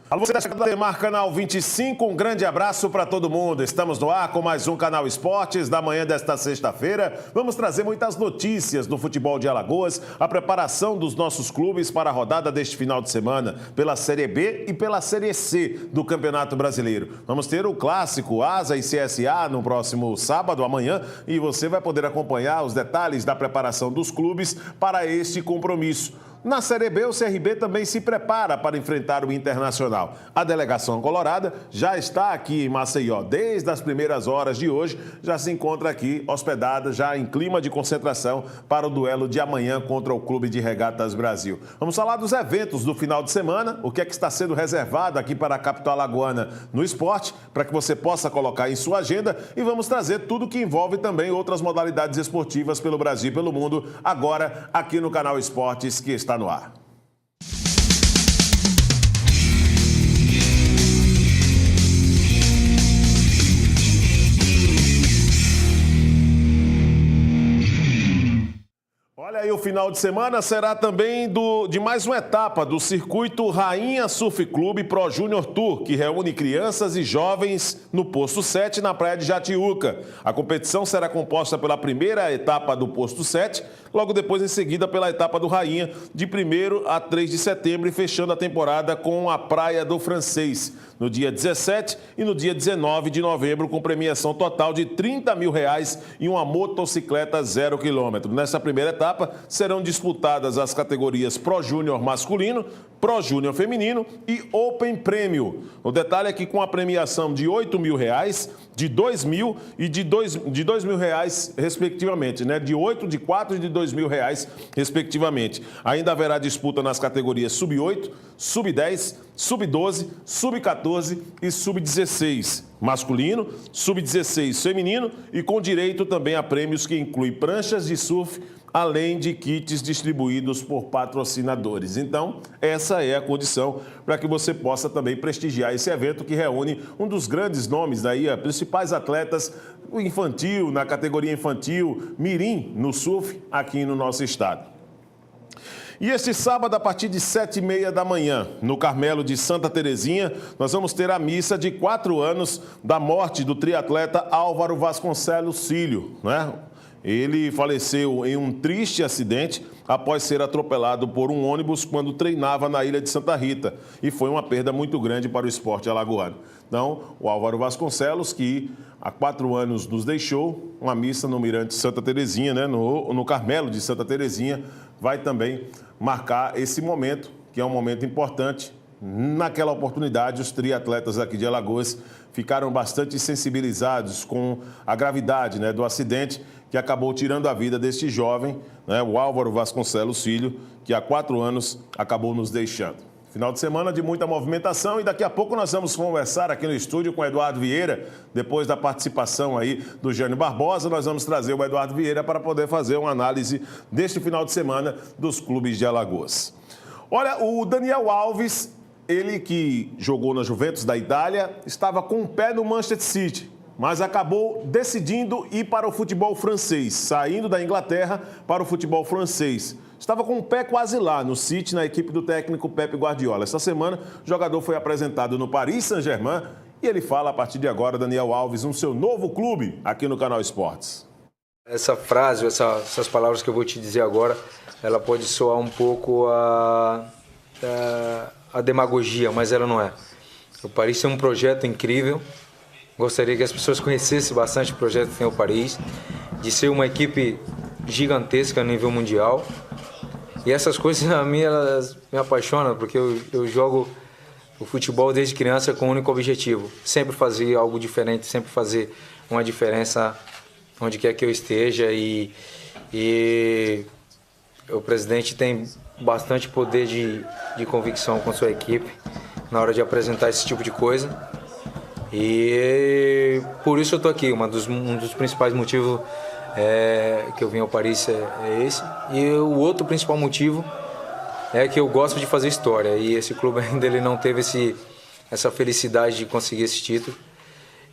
Alô, você da Temar, Canal 25, um grande abraço para todo mundo. Estamos no ar com mais um Canal Esportes da manhã desta sexta-feira. Vamos trazer muitas notícias do futebol de Alagoas, a preparação dos nossos clubes para a rodada deste final de semana, pela Série B e pela Série C do Campeonato Brasileiro. Vamos ter o clássico Asa e CSA no próximo sábado, amanhã, e você vai poder acompanhar os detalhes da preparação dos clubes para este compromisso. Na Série B, o CRB também se prepara para enfrentar o Internacional. A delegação colorada já está aqui em Maceió. Desde as primeiras horas de hoje, já se encontra aqui hospedada, já em clima de concentração para o duelo de amanhã contra o Clube de Regatas Brasil. Vamos falar dos eventos do final de semana, o que é que está sendo reservado aqui para a capital alagoana no esporte, para que você possa colocar em sua agenda, e vamos trazer tudo que envolve também outras modalidades esportivas pelo Brasil e pelo mundo, agora aqui no Canal Esportes, que está no ar. Olha aí, o final de semana será também de mais uma etapa do circuito Rainha Surf Clube Pro Júnior Tour, que reúne crianças e jovens no Posto 7, na praia de Jatiuca. A competição será composta pela primeira etapa do Posto 7, logo depois em seguida pela etapa do Rainha, de 1º a 3 de setembro, e fechando a temporada com a Praia do Francês, no dia 17 e no dia 19 de novembro, com premiação total de R$30 mil e uma motocicleta 0 km. Nessa primeira etapa, serão disputadas as categorias Pro Júnior masculino, Pro Júnior feminino e Open Prêmio. O detalhe é que com a premiação de R$8 mil, de R$2 mil e de R$2 mil, respectivamente, né? De 8, de 4 e de R$2 mil, respectivamente. Ainda haverá disputa nas categorias Sub-8, Sub-10, Sub-12, Sub-14 e Sub-16 masculino, Sub-16 feminino, e com direito também a prêmios que incluem pranchas de surf, além de kits distribuídos por patrocinadores. Então, essa é a condição para que você possa também prestigiar esse evento, que reúne um dos grandes nomes daí, principais atletas infantil, na categoria infantil, mirim no surf, aqui no nosso estado. E este sábado, a partir de 7h30 da manhã, no Carmelo de Santa Terezinha, nós vamos ter a missa de 4 anos da morte do triatleta Álvaro Vasconcelos Filho, né? Ele faleceu em um triste acidente após ser atropelado por um ônibus quando treinava na ilha de Santa Rita. E foi uma perda muito grande para o esporte alagoano. Então, o Álvaro Vasconcelos, que há 4 anos nos deixou, uma missa no Mirante Santa Terezinha, né, no Carmelo de Santa Terezinha, vai também marcar esse momento, que é um momento importante. Naquela oportunidade, os triatletas aqui de Alagoas ficaram bastante sensibilizados com a gravidade, né, do acidente que acabou tirando a vida deste jovem, né, o Álvaro Vasconcelos Filho, que há 4 anos acabou nos deixando. Final de semana de muita movimentação, e daqui a pouco nós vamos conversar aqui no estúdio com o Eduardo Vieira. Depois da participação aí do Jânio Barbosa, nós vamos trazer o Eduardo Vieira para poder fazer uma análise deste final de semana dos clubes de Alagoas. Olha, o Daniel Alves, ele que jogou na Juventus da Itália, estava com o pé no Manchester City, mas acabou decidindo ir para o futebol francês, saindo da Inglaterra para o futebol francês. Estava com o pé quase lá, no City, na equipe do técnico Pep Guardiola. Esta semana, o jogador foi apresentado no Paris Saint-Germain e ele fala, a partir de agora, Daniel Alves, no seu novo clube, aqui no Canal Esportes. Essa frase, essas palavras que eu vou te dizer agora, ela pode soar um pouco a demagogia, mas ela não é. O Paris tem um projeto incrível. Gostaria que as pessoas conhecessem bastante o projeto que tem o Paris, de ser uma equipe gigantesca a nível mundial. E essas coisas, a mim, elas me apaixonam, porque eu jogo o futebol desde criança com um único objetivo: sempre fazer algo diferente, sempre fazer uma diferença onde quer que eu esteja. E o presidente tem bastante poder de convicção com sua equipe na hora de apresentar esse tipo de coisa. E por isso eu estou aqui. Um dos principais motivos que eu vim ao Paris é esse. E o outro principal motivo é que eu gosto de fazer história. E esse clube ainda ele não teve essa felicidade de conseguir esse título.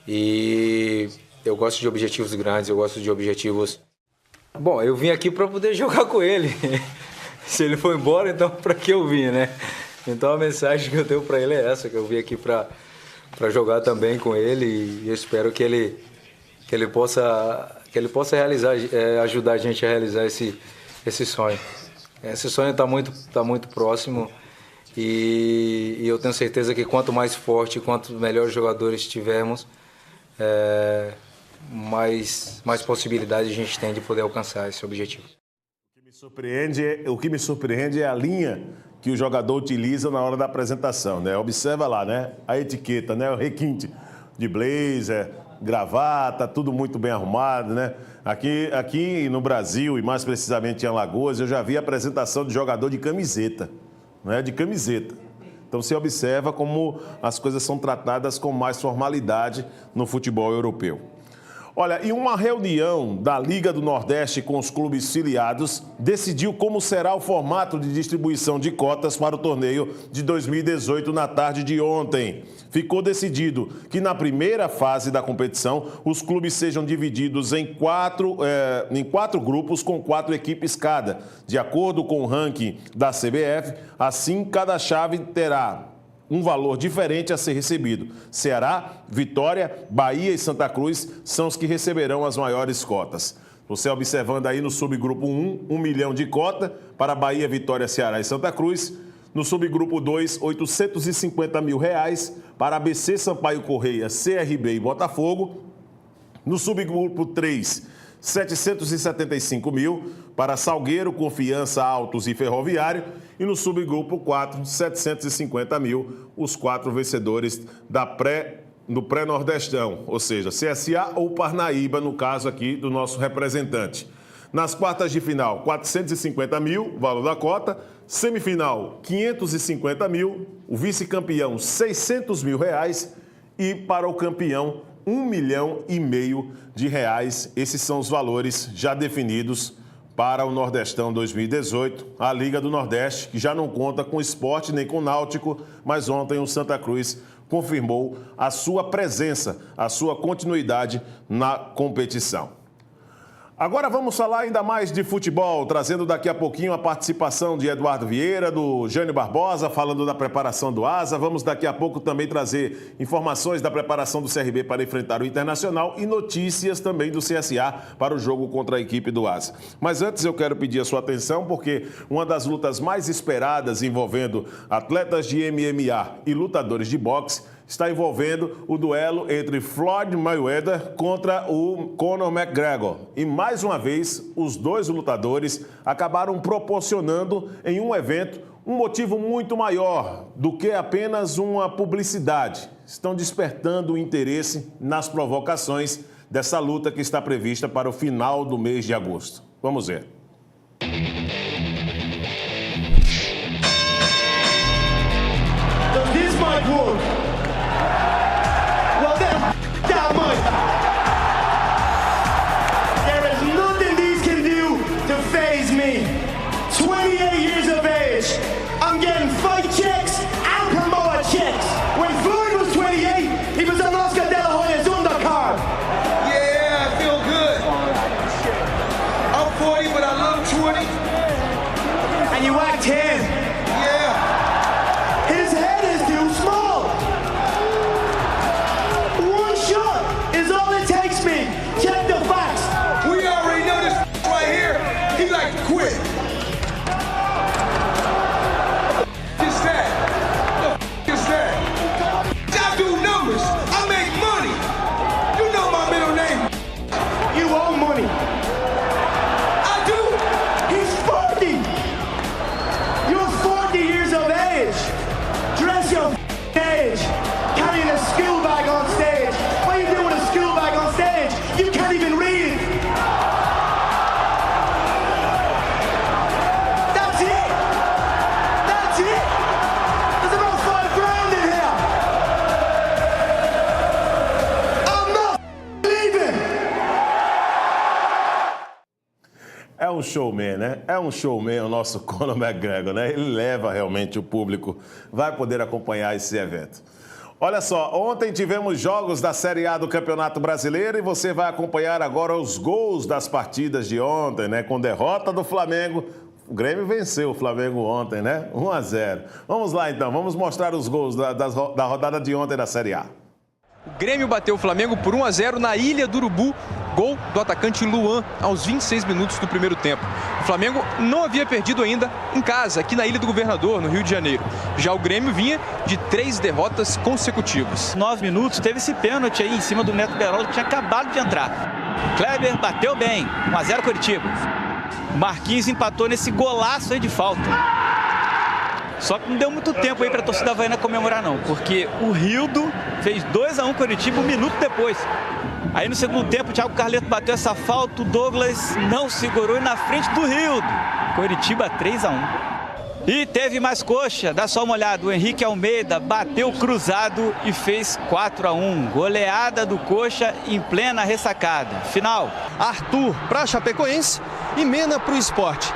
E eu gosto de objetivos grandes, eu gosto de objetivos... Bom, eu vim aqui para poder jogar com ele. Se ele for embora, então para que eu vim, né? Então a mensagem que eu tenho para ele é essa, que eu vim aqui para jogar também com ele e eu espero que ele possa realizar, ajudar a gente a realizar esse sonho. Esse sonho está muito próximo e eu tenho certeza que quanto mais forte, quanto melhores jogadores tivermos, mais possibilidades a gente tem de poder alcançar esse objetivo. O que me surpreende é a linha que o jogador utiliza na hora da apresentação, né? Observa lá, né? A etiqueta, né? O requinte de blazer, gravata, tudo muito bem arrumado, né? Aqui no Brasil, e mais precisamente em Alagoas, eu já vi a apresentação de jogador de camiseta, né? De camiseta. Então você observa como as coisas são tratadas com mais formalidade no futebol europeu. Olha, e uma reunião da Liga do Nordeste com os clubes filiados decidiu como será o formato de distribuição de cotas para o torneio de 2018 na tarde de ontem. Ficou decidido que na primeira fase da competição os clubes sejam divididos em quatro grupos com 4 equipes cada. De acordo com o ranking da CBF, assim cada chave terá um valor diferente a ser recebido. Ceará, Vitória, Bahia e Santa Cruz são os que receberão as maiores cotas. Você observando aí no subgrupo 1, 1 milhão de cota para Bahia, Vitória, Ceará e Santa Cruz. No subgrupo 2, 850 mil reais para ABC, Sampaio Correia, CRB e Botafogo. No subgrupo 3, 775 mil para Salgueiro, Confiança, Altos e Ferroviário. E no subgrupo 4, 750 mil, os 4 vencedores do pré-nordestão, ou seja, CSA ou Parnaíba, no caso aqui do nosso representante. Nas quartas de final, 450 mil, valor da cota. Semifinal, 550 mil. O vice-campeão, 600 mil reais. E para o campeão, 1,5 milhão de reais. Esses são os valores já definidos para o Nordestão 2018, a Liga do Nordeste, que já não conta com Sport nem com Náutico, mas ontem o Santa Cruz confirmou a sua presença, a sua continuidade na competição. Agora vamos falar ainda mais de futebol, trazendo daqui a pouquinho a participação de Eduardo Vieira, do Jânio Barbosa, falando da preparação do Asa. Vamos daqui a pouco também trazer informações da preparação do CRB para enfrentar o Internacional e notícias também do CSA para o jogo contra a equipe do Asa. Mas antes eu quero pedir a sua atenção porque uma das lutas mais esperadas envolvendo atletas de MMA e lutadores de boxe está envolvendo o duelo entre Floyd Mayweather contra o Conor McGregor. E mais uma vez, os dois lutadores acabaram proporcionando em um evento um motivo muito maior do que apenas uma publicidade. Estão despertando o interesse nas provocações dessa luta que está prevista para o final do mês de agosto. Vamos ver. I'm getting fight checks and promoter checks. When Floyd was 28, he was on Oscar De La Hoya's undercard. Yeah, I feel good. I'm 40, but I love 20. And you act 10. Yeah. His head is too small. One shot is all it takes me. Check the facts. We already know this right here. He like to quit. É um showman, né? É um showman o nosso Conor McGregor, né? Ele leva realmente o público, vai poder acompanhar esse evento. Olha só, ontem tivemos jogos da Série A do Campeonato Brasileiro e você vai acompanhar agora os gols das partidas de ontem, né? Com derrota do Flamengo, O Grêmio venceu o Flamengo ontem, né? 1-0. Vamos lá, então. Vamos mostrar os gols da rodada de ontem da Série A. O Grêmio bateu o Flamengo por 1-0 na Ilha do Urubu. Gol do atacante Luan aos 26 minutos do primeiro tempo. O Flamengo não havia perdido ainda em casa, aqui na Ilha do Governador, no Rio de Janeiro. Já o Grêmio vinha de 3 derrotas consecutivas. 9 minutos, teve esse pênalti aí em cima do Neto Beraldo, que tinha acabado de entrar. Kleber bateu bem, 1-0 Coritiba. Marquinhos empatou nesse golaço aí de falta. Só que não deu muito tempo aí para a torcida havaiana comemorar não, porque o Rildo fez 2-1 Coritiba um minuto depois. Aí no segundo tempo o Thiago Carleto bateu essa falta, o Douglas não segurou e na frente do Rildo. Coritiba 3-1. E teve mais coxa, dá só uma olhada, o Henrique Almeida bateu cruzado e fez 4-1. Goleada do Coxa em plena ressacada. Final, Arthur para a Chapecoense e Mena para o Sport.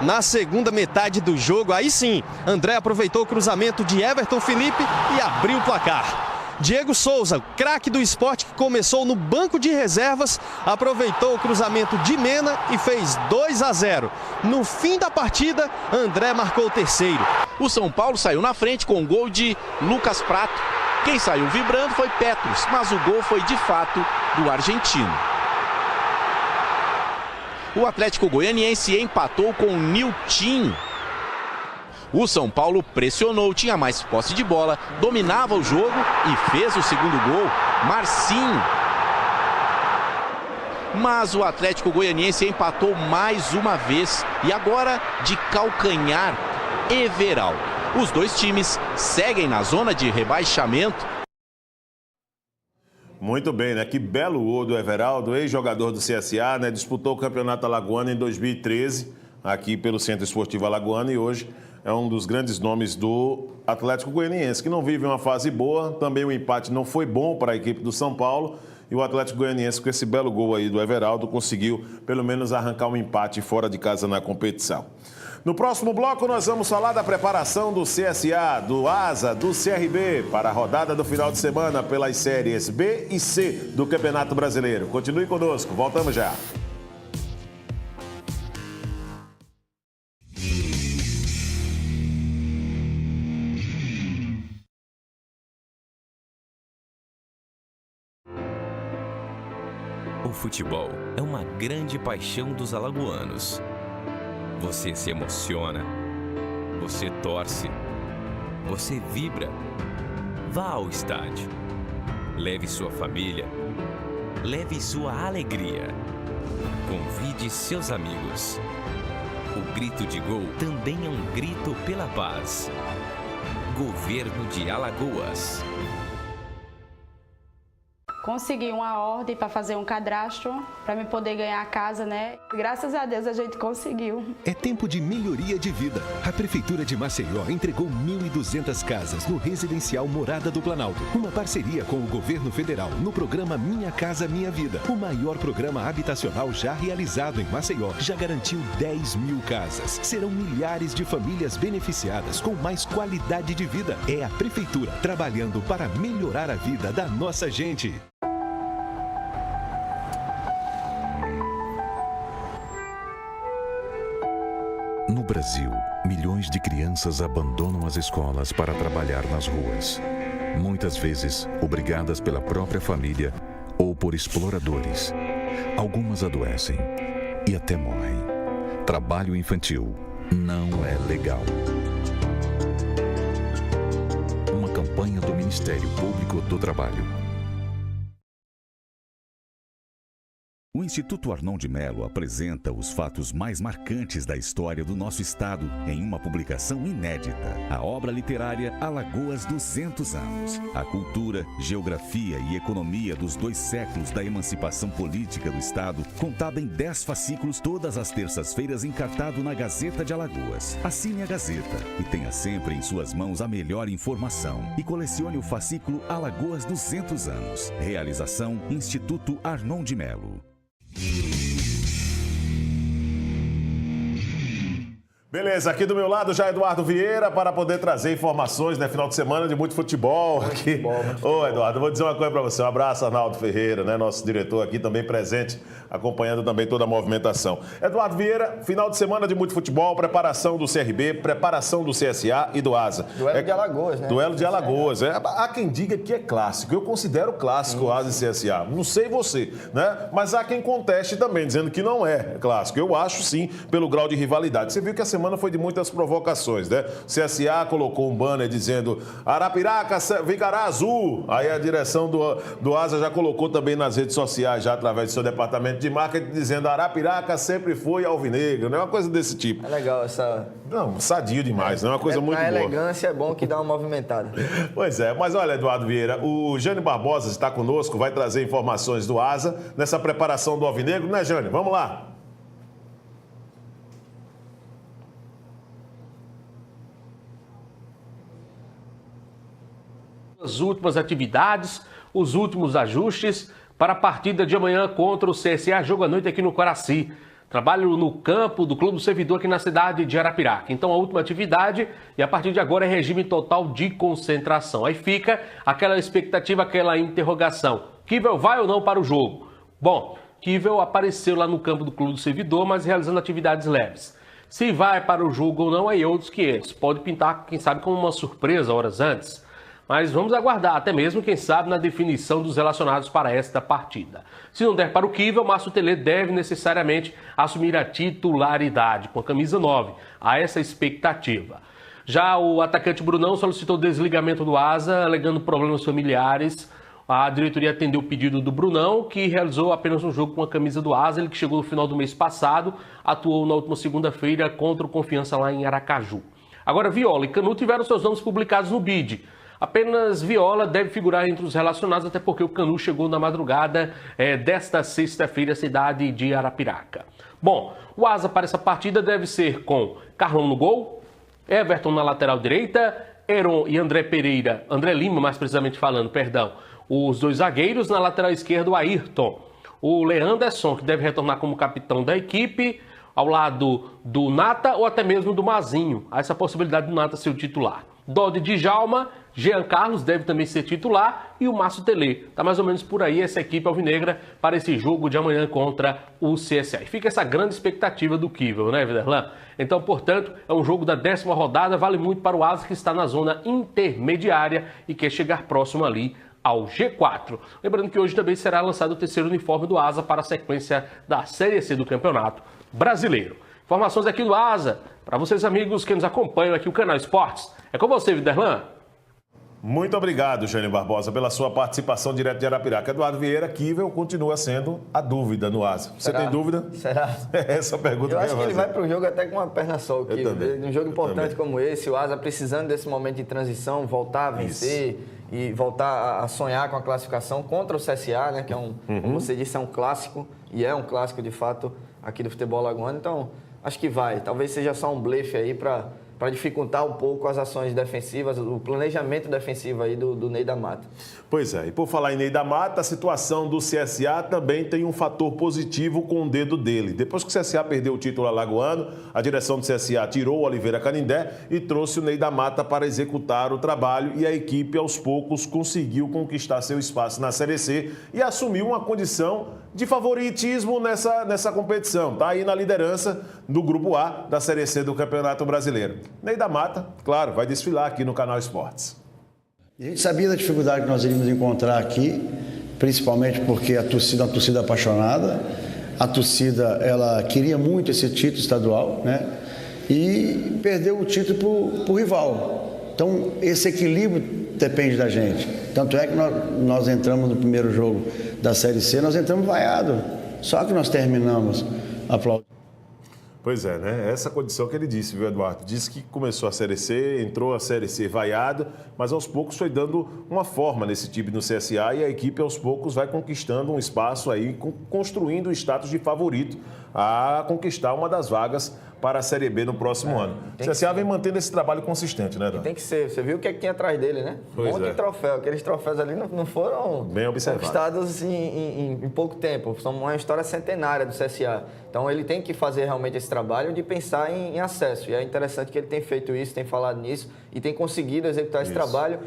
Na segunda metade do jogo, aí sim, André aproveitou o cruzamento de Everton Felipe e abriu o placar. Diego Souza, craque do Sport que começou no banco de reservas, aproveitou o cruzamento de Mena e fez 2-0. No fim da partida, André marcou o terceiro. O São Paulo saiu na frente com o gol de Lucas Prato. Quem saiu vibrando foi Petros, mas o gol foi de fato do argentino. O Atlético Goianiense empatou com o Nilton. O São Paulo pressionou, tinha mais posse de bola, dominava o jogo e fez o segundo gol, Marcinho. Mas o Atlético Goianiense empatou mais uma vez e agora de calcanhar, Everal. Os dois times seguem na zona de rebaixamento. Muito bem, né? Que belo gol do Everaldo, ex-jogador do CSA, né? Disputou o Campeonato Alagoano em 2013, aqui pelo Centro Esportivo Alagoano, e hoje é um dos grandes nomes do Atlético Goianiense, que não vive uma fase boa. Também o empate não foi bom para a equipe do São Paulo. E o Atlético Goianiense, com esse belo gol aí do Everaldo, conseguiu pelo menos arrancar um empate fora de casa na competição. No próximo bloco, nós vamos falar da preparação do CSA, do ASA, do CRB para a rodada do final de semana pelas séries B e C do Campeonato Brasileiro. Continue conosco, voltamos já. O futebol é uma grande paixão dos alagoanos. Você se emociona, você torce, você vibra. Vá ao estádio. Leve sua família. Leve sua alegria. Convide seus amigos. O grito de gol também é um grito pela paz. Governo de Alagoas. Consegui uma ordem para fazer um cadastro, para me poder ganhar a casa, né? Graças a Deus a gente conseguiu. É tempo de melhoria de vida. A Prefeitura de Maceió entregou 1.200 casas no residencial Morada do Planalto. Uma parceria com o governo federal no programa Minha Casa Minha Vida. O maior programa habitacional já realizado em Maceió. Já garantiu 10.000 casas. Serão milhares de famílias beneficiadas com mais qualidade de vida. É a Prefeitura trabalhando para melhorar a vida da nossa gente. No Brasil, milhões de crianças abandonam as escolas para trabalhar nas ruas. Muitas vezes, obrigadas pela própria família ou por exploradores. Algumas adoecem e até morrem. Trabalho infantil não é legal. Uma campanha do Ministério Público do Trabalho. O Instituto Arnon de Melo apresenta os fatos mais marcantes da história do nosso estado em uma publicação inédita. A obra literária Alagoas 200 anos. A cultura, geografia e economia dos 2 séculos da emancipação política do estado, contada em 10 fascículos todas as terças-feiras, encartado na Gazeta de Alagoas. Assine a Gazeta e tenha sempre em suas mãos a melhor informação. E colecione o fascículo Alagoas 200 anos. Realização Instituto Arnon de Melo. Beleza, aqui do meu lado já Eduardo Vieira para poder trazer informações, né? Final de semana de muito futebol aqui. Ô, Eduardo, vou dizer uma coisa para você. Um abraço, Arnaldo Ferreira, né? Nosso diretor aqui também presente acompanhando também toda a movimentação. Eduardo Vieira, final de semana de muito futebol, preparação do CRB, preparação do CSA e do ASA. Duelo de Alagoas, né? Duelo de Alagoas. Há quem diga que é clássico. Eu considero clássico ASA e CSA. Não sei você, né? Mas há quem conteste também, dizendo que não é clássico. Eu acho sim, pelo grau de rivalidade. Você viu que a semana foi de muitas provocações, né? O CSA colocou um banner dizendo Arapiraca ficará azul. Aí a direção do ASA já colocou também nas redes sociais, já através do seu departamento de marketing, dizendo Arapiraca sempre foi alvinegro, né? Uma coisa desse tipo. É legal essa... Não, sadio demais, né? Uma coisa muito boa. A elegância é bom que dá uma movimentada. Pois é, mas olha, Eduardo Vieira, o Jânio Barbosa está conosco, vai trazer informações do ASA nessa preparação do alvinegro, né, Jânio? Vamos lá. As últimas atividades, os últimos ajustes para a partida de amanhã contra o CSA, jogo à noite aqui no Coraci. Trabalho no campo do Clube do Servidor aqui na cidade de Arapiraca. Então a última atividade e a partir de agora é regime total de concentração. Aí fica aquela expectativa, aquela interrogação. Kivel vai ou não para o jogo? Bom, Kivel apareceu lá no campo do Clube do Servidor, mas realizando atividades leves. Se vai para o jogo ou não, aí outros 500. Pode pintar, quem sabe, como uma surpresa horas antes. Mas vamos aguardar, até mesmo, quem sabe, na definição dos relacionados para esta partida. Se não der para o Kivel, Márcio Telê deve necessariamente assumir a titularidade com a camisa 9. Há essa expectativa. Já o atacante Brunão solicitou desligamento do ASA, alegando problemas familiares. A diretoria atendeu o pedido do Brunão, que realizou apenas um jogo com a camisa do ASA. Ele que chegou no final do mês passado, atuou na última segunda-feira contra o Confiança lá em Aracaju. Agora, Viola e Canu tiveram seus nomes publicados no BID. Apenas Viola deve figurar entre os relacionados, até porque o Canu chegou na madrugada desta sexta-feira à cidade de Arapiraca. Bom, o ASA para essa partida deve ser com Carlão no gol, Everton na lateral direita, Heron e André Lima, mais precisamente falando, perdão, os dois zagueiros, na lateral esquerda o Ayrton, o Leanderson, que deve retornar como capitão da equipe, ao lado do Nata ou até mesmo do Mazinho. Há essa possibilidade do Nata ser o titular. Dodi Djalma, Jean Carlos deve também ser titular e o Márcio Telê. Está mais ou menos por aí essa equipe alvinegra para esse jogo de amanhã contra o CSA. E fica essa grande expectativa do Kivel, né, Viderlan? Então, portanto, é um jogo da 10ª rodada, vale muito para o ASA que está na zona intermediária e quer chegar próximo ali ao G4. Lembrando que hoje também será lançado o terceiro uniforme do ASA para a sequência da Série C do Campeonato Brasileiro. Informações aqui do ASA, para vocês amigos que nos acompanham aqui no Canal Esportes. É com você, Viderlan. Muito obrigado, Jânio Barbosa, pela sua participação direto de Arapiraca. Eduardo Vieira, Kivel continua sendo a dúvida no ASA. Você tem dúvida? Será? Essa pergunta. Eu acho que ele vai para o jogo até com uma perna só. Um jogo importante como esse, o ASA precisando desse momento de transição, voltar a vencer e voltar a sonhar com a classificação contra o CSA, né? Que é como você disse, é um clássico e é um clássico de fato aqui do futebol alagoano. Então, acho que vai. Talvez seja só um blefe aí para dificultar um pouco as ações defensivas, o planejamento defensivo aí do Ney da Mata. Pois é, e por falar em Ney da Mata, a situação do CSA também tem um fator positivo com o dedo dele. Depois que o CSA perdeu o título alagoano, a direção do CSA tirou o Oliveira Canindé e trouxe o Ney da Mata para executar o trabalho e a equipe aos poucos conseguiu conquistar seu espaço na Série C e assumiu uma condição de favoritismo nessa competição. Está aí na liderança do Grupo A da Série C do Campeonato Brasileiro. Ney da Mata, claro, vai desfilar aqui no Canal Esportes. A gente sabia da dificuldade que nós iríamos encontrar aqui, principalmente porque a torcida é uma torcida apaixonada. A torcida, ela queria muito esse título estadual, né? E perdeu o título para o rival. Então, esse equilíbrio depende da gente. Tanto é que nós entramos no primeiro jogo da Série C, nós entramos vaiado. Só que nós terminamos aplaudindo. Pois é, né? Essa condição que ele disse, viu, Eduardo? Disse que começou a Série C, entrou a Série C vaiado, mas aos poucos foi dando uma forma nesse time no CSA e a equipe aos poucos vai conquistando um espaço aí, construindo o status de favorito a conquistar uma das vagas para a Série B no próximo ano. O CSA vem mantendo esse trabalho consistente, né, Eduardo? Tem que ser. Você viu o que é que tinha atrás dele, né? Um monte de troféu. Aqueles troféus ali não foram bem conquistados em pouco tempo. São uma história centenária do CSA. Então ele tem que fazer realmente esse trabalho de pensar em acesso. E é interessante que ele tem feito isso, tem falado nisso. e tem conseguido executar esse trabalho.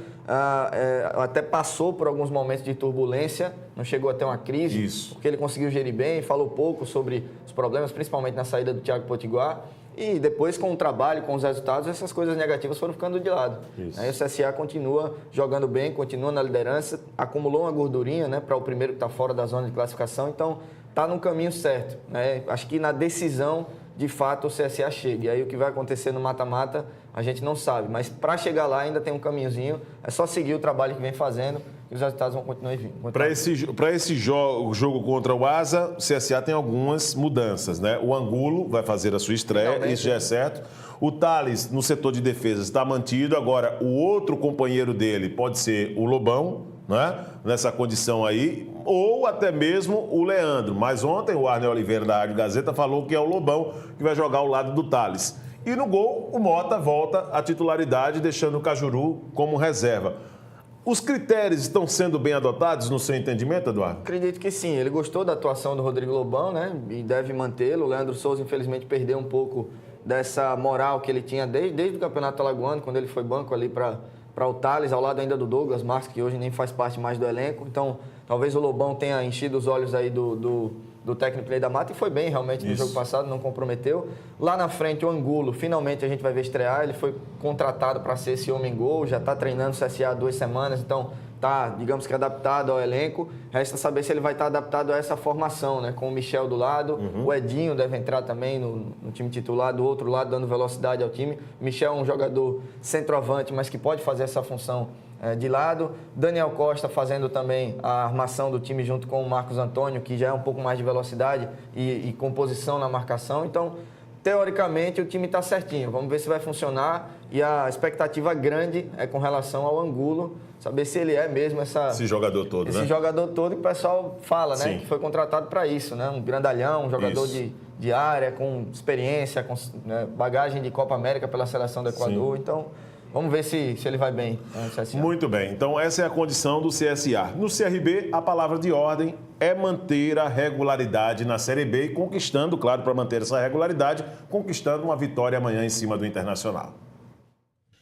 Até passou por alguns momentos de turbulência, não chegou a ter uma crise, porque ele conseguiu gerir bem, falou pouco sobre os problemas, principalmente na saída do Thiago Potiguar. E depois, com o trabalho, com os resultados, essas coisas negativas foram ficando de lado. Aí o CSA continua jogando bem, continua na liderança, acumulou uma gordurinha, né, para o primeiro que está fora da zona de classificação, então está no caminho certo, né? Acho que na decisão, de fato, o CSA chega. E aí o que vai acontecer no mata-mata, a gente não sabe. Mas para chegar lá ainda tem um caminhozinho, é só seguir o trabalho que vem fazendo, e os resultados vão continuar vindo. Para esse jogo contra o Asa, o CSA tem algumas mudanças, né? O Angulo vai fazer a sua estreia, isso já é certo. O Thales, no setor de defesa, está mantido. Agora, o outro companheiro dele pode ser o Lobão, né? Nessa condição aí, ou até mesmo o Leandro. Mas ontem o Arnel Oliveira, da Rádio Gazeta, falou que é o Lobão que vai jogar ao lado do Thales. E no gol, o Mota volta à titularidade, deixando o Cajuru como reserva. Os critérios estão sendo bem adotados no seu entendimento, Eduardo? Acredito que sim. Ele gostou da atuação do Rodrigo Lobão, né? E deve mantê-lo. O Leandro Souza, infelizmente, perdeu um pouco dessa moral que ele tinha desde o Campeonato Alagoano, quando ele foi banco ali para o Thales, ao lado ainda do Douglas Marques, que hoje nem faz parte mais do elenco. Então, talvez o Lobão tenha enchido os olhos aí do técnico Ney da Mata, e foi bem realmente no jogo passado, não comprometeu. Lá na frente, o Angulo, finalmente a gente vai ver estrear. Ele foi contratado para ser esse homem-gol, já está treinando o CSA há 2 semanas, então está, digamos que, adaptado ao elenco. Resta saber se ele vai estar adaptado a essa formação, né? Com o Michel do lado, o Edinho deve entrar também no time titular, do outro lado, dando velocidade ao time. O Michel é um jogador centroavante, mas que pode fazer essa função de lado. Daniel Costa fazendo também a armação do time junto com o Marcos Antônio, que já é um pouco mais de velocidade e composição na marcação. Então, teoricamente, o time está certinho. Vamos ver se vai funcionar. E a expectativa grande é com relação ao Angulo, saber se ele é mesmo esse jogador todo, né? Esse jogador todo que o pessoal fala, né? Que foi contratado para isso, né? Um grandalhão, um jogador de área, com experiência, com bagagem de Copa América pela seleção do Equador. Então, vamos ver se ele vai bem no CSA. Muito bem. Então, essa é a condição do CSA. No CRB, a palavra de ordem é manter a regularidade na Série B e conquistando, claro, para manter essa regularidade, conquistando uma vitória amanhã em cima do Internacional.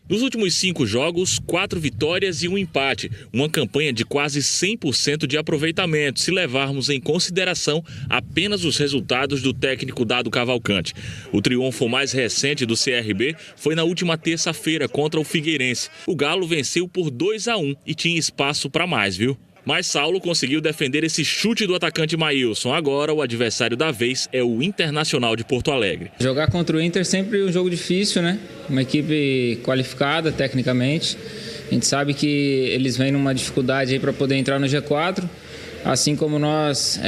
Nos últimos 5 jogos, 4 vitórias e 1 empate. Uma campanha de quase 100% de aproveitamento, se levarmos em consideração apenas os resultados do técnico Dado Cavalcante. O triunfo mais recente do CRB foi na última terça-feira contra o Figueirense. O Galo venceu por 2-1 e tinha espaço para mais, viu? Mas Saulo conseguiu defender esse chute do atacante Maílson. Agora o adversário da vez é o Internacional de Porto Alegre. Jogar contra o Inter sempre é um jogo difícil, né? Uma equipe qualificada tecnicamente. A gente sabe que eles vêm numa dificuldade aí para poder entrar no G4. Assim como nós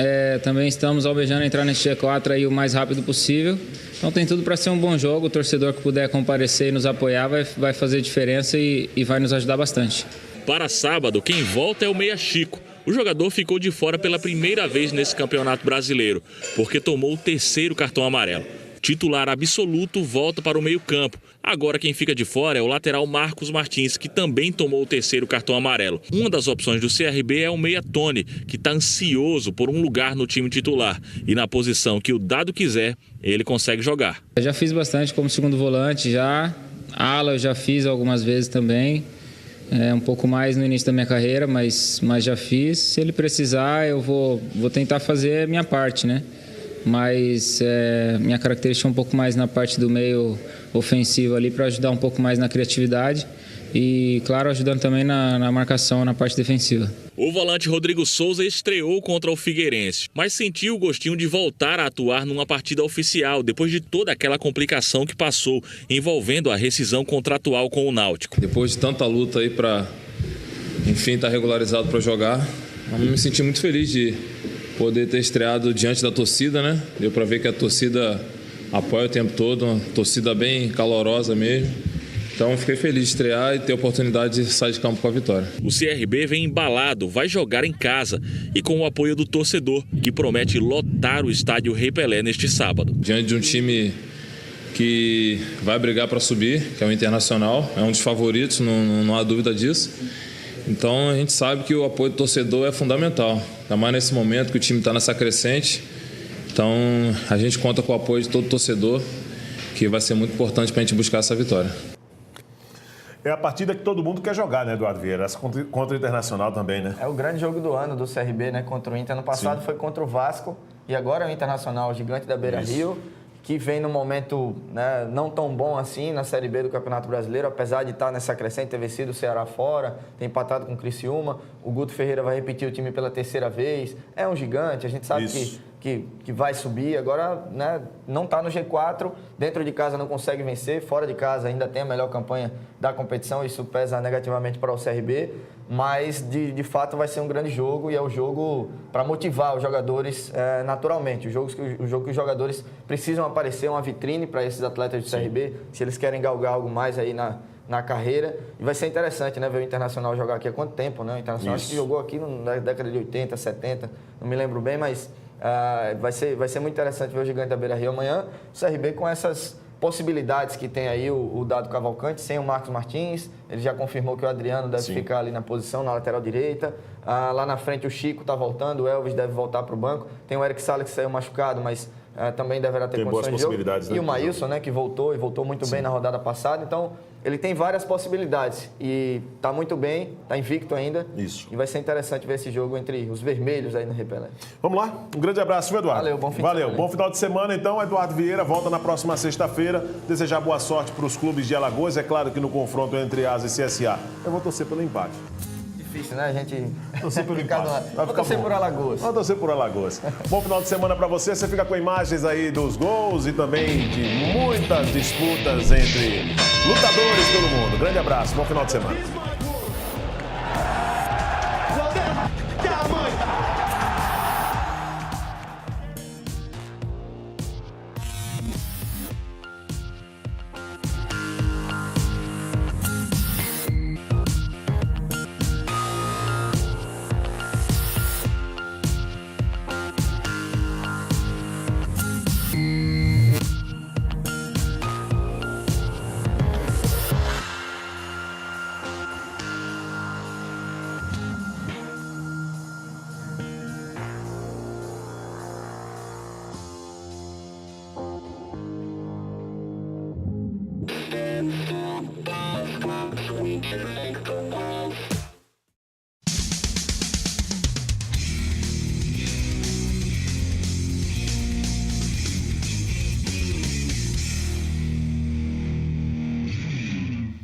também estamos almejando entrar nesse G4 aí o mais rápido possível. Então tem tudo para ser um bom jogo. O torcedor que puder comparecer e nos apoiar vai fazer diferença e vai nos ajudar bastante. Para sábado, quem volta é o Meia Chico. O jogador ficou de fora pela primeira vez nesse Campeonato Brasileiro, porque tomou o 3º cartão amarelo. Titular absoluto volta para o meio-campo. Agora quem fica de fora é o lateral Marcos Martins, que também tomou o 3º cartão amarelo. Uma das opções do CRB é o Meia Tony, que está ansioso por um lugar no time titular. E na posição que o Dado quiser, ele consegue jogar. Eu já fiz bastante como segundo volante, já. Ala eu já fiz algumas vezes também. Um pouco mais no início da minha carreira, mas já fiz. Se ele precisar, eu vou tentar fazer a minha parte, né? Mas minha característica é um pouco mais na parte do meio ofensivo ali, para ajudar um pouco mais na criatividade e, claro, ajudando também na marcação, na parte defensiva. O volante Rodrigo Souza estreou contra o Figueirense, mas sentiu o gostinho de voltar a atuar numa partida oficial, depois de toda aquela complicação que passou, envolvendo a rescisão contratual com o Náutico. Depois de tanta luta aí para, enfim, estar regularizado para jogar, eu me senti muito feliz de poder ter estreado diante da torcida, né? Deu para ver que a torcida apoia o tempo todo, uma torcida bem calorosa mesmo. Então, fiquei feliz de estrear e ter a oportunidade de sair de campo com a vitória. O CRB vem embalado, vai jogar em casa e com o apoio do torcedor, que promete lotar o estádio Rei Pelé neste sábado. Diante de um time que vai brigar para subir, que é o Internacional, é um dos favoritos, não há dúvida disso. Então, a gente sabe que o apoio do torcedor é fundamental, ainda mais nesse momento que o time está nessa crescente. Então, a gente conta com o apoio de todo torcedor, que vai ser muito importante para a gente buscar essa vitória. É a partida que todo mundo quer jogar, né, Eduardo Vieira? Essa contra o Internacional também, né? É o grande jogo do ano do CRB, né, contra o Inter. Ano passado foi contra o Vasco e agora é o Internacional, o gigante da Beira-Rio, que vem num momento, né, não tão bom assim na Série B do Campeonato Brasileiro, apesar de estar nessa crescente, ter vencido o Ceará fora, ter empatado com o Criciúma. O Guto Ferreira vai repetir o time pela terceira vez. É um gigante, a gente sabe que vai subir. Agora, né, não está no G4, dentro de casa não consegue vencer, fora de casa ainda tem a melhor campanha da competição, isso pesa negativamente para o CRB, mas de fato vai ser um grande jogo e é o jogo para motivar os jogadores naturalmente. O jogo que os jogadores precisam aparecer, uma vitrine para esses atletas do CRB, se eles querem galgar algo mais aí na carreira. E vai ser interessante, né, ver o Internacional jogar aqui há quanto tempo, né? O Internacional acho que jogou aqui na década de 80, 70, não me lembro bem, mas vai ser muito interessante ver o gigante da Beira-Rio amanhã. O CRB com essas possibilidades que tem aí o Dado Cavalcante, sem o Marcos Martins. Ele já confirmou que o Adriano deve ficar ali na posição, na lateral direita. Lá na frente o Chico está voltando, o Elvis deve voltar para o banco. Tem o Eric Salles que saiu machucado, mas também deverá ter condições de jogo. E o Maílson, né, que voltou muito bem na rodada passada. Então, ele tem várias possibilidades e está muito bem, está invicto ainda. Isso. E vai ser interessante ver esse jogo entre os vermelhos aí no Repelé. Vamos lá? Um grande abraço, viu, Eduardo? Valeu, bom fim de semana. Bom final de semana, então. Eduardo Vieira volta na próxima sexta-feira. Desejar boa sorte para os clubes de Alagoas. É claro que no confronto entre Asa e CSA, eu vou torcer pelo empate. Difícil, né? A gente... Torcer pelo empate. Vou torcer por Alagoas. Vou torcer por Alagoas. Bom final de semana para você. Você fica com imagens aí dos gols e também de muitas disputas entre lutadores pelo mundo. Grande abraço. Bom final de semana.